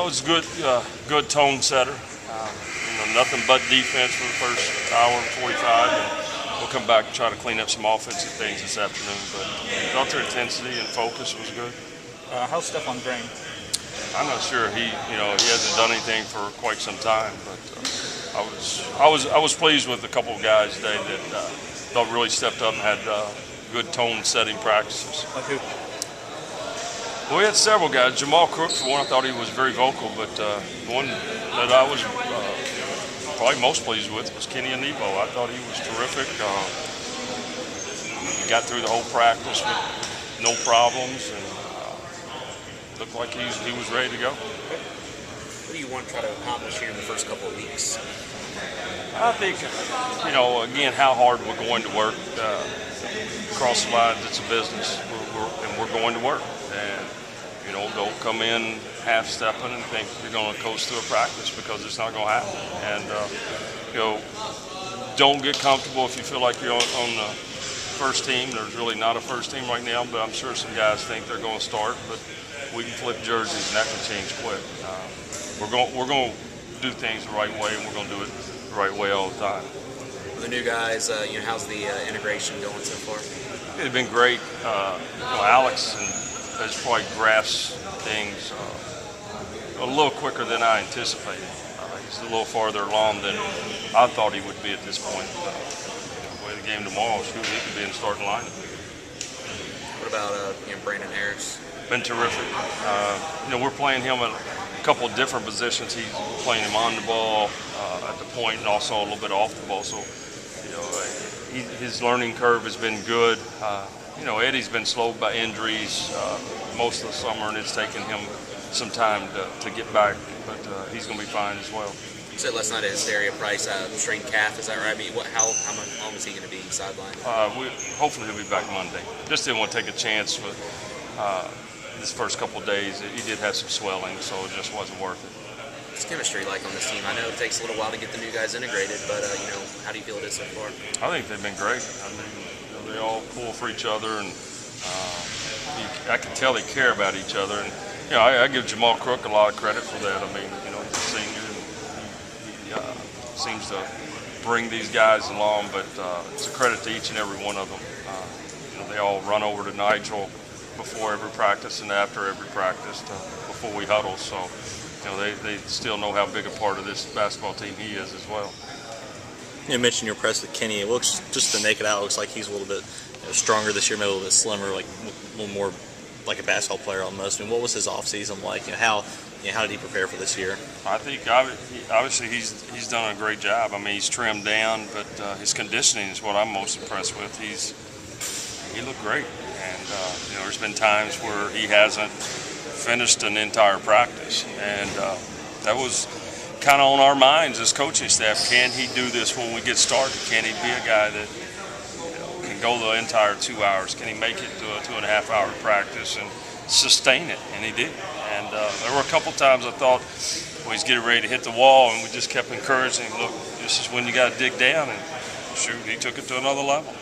it's good tone setter. Nothing but defense for the first hour and 45, and we'll come back and try to clean up some offensive things this afternoon. But I thought their intensity and focus was good. How's Stephon Drain? I'm not sure. He hasn't done anything for quite some time, but I was pleased with a couple of guys today that thought really stepped up and had good tone setting practices. Like who? Well, we had several guys. Jamal Crook, for one, I thought he was very vocal, but the one that I was probably most pleased with was Kenny Anebo. I thought he was terrific. He got through the whole practice with no problems, and looked like he was ready to go. What do you want to try to accomplish here in the first couple of weeks? I think, again, how hard we're going to work. Across the lines, it's a business, and we're going to work. And, don't come in half-stepping and think you're going to coast through a practice, because it's not going to happen. And, don't get comfortable if you feel like you're on the first team. There's really not a first team right now, but I'm sure some guys think they're going to start. But we can flip jerseys, and that can change quick. We're going to do things the right way, and we're going to do it the right way all the time. For the new guys, how's the integration going so far? It's been great. Alex has probably grasped things a little quicker than I anticipated. He's a little farther along than I thought he would be at this point. The way the game tomorrow, he could be in the starting lineup. What about Brandon Harris? Been terrific. We're playing him at a couple of different positions. He's playing him on the ball, at the point, and also a little bit off the ball. So, his learning curve has been good. Eddie's been slowed by injuries most of the summer, and it's taken him some time to get back. But he's going to be fine as well. You said last night at Hysteria Price, strained calf. Is that right? I mean, how long is he going to be sidelined? Hopefully he'll be back Monday. Just didn't want to take a chance with this first couple of days. He did have some swelling, so it just wasn't worth it. What's chemistry like on this team? I know it takes a little while to get the new guys integrated, but how do you feel it is so far? I think they've been great. I mean, they all pull for each other, and I can tell they care about each other. And I give Jamal Crook a lot of credit for that. I mean, he's a senior, and he seems to bring these guys along. But it's a credit to each and every one of them. They all run over to Nigel before every practice and after every practice before we huddle. So. They still know how big a part of this basketball team he is as well. You mentioned your press with Kenny. It looks, just to make it out, it looks like he's a little bit stronger this year, maybe a little bit slimmer, like a little more like a basketball player almost. I mean, what was his offseason like? How did he prepare for this year? I think obviously he's done a great job. I mean, he's trimmed down, but his conditioning is what I'm most impressed with. He looked great, and there's been times where he hasn't finished an entire practice, and that was kind of on our minds as coaching staff. Can he do this when we get started? Can he be a guy that can go the entire 2 hours? Can he make it to a 2.5-hour practice and sustain it? And he did. And there were a couple times I thought, well, he's getting ready to hit the wall, and we just kept encouraging him, look, this is when you got to dig down, and shoot, he took it to another level.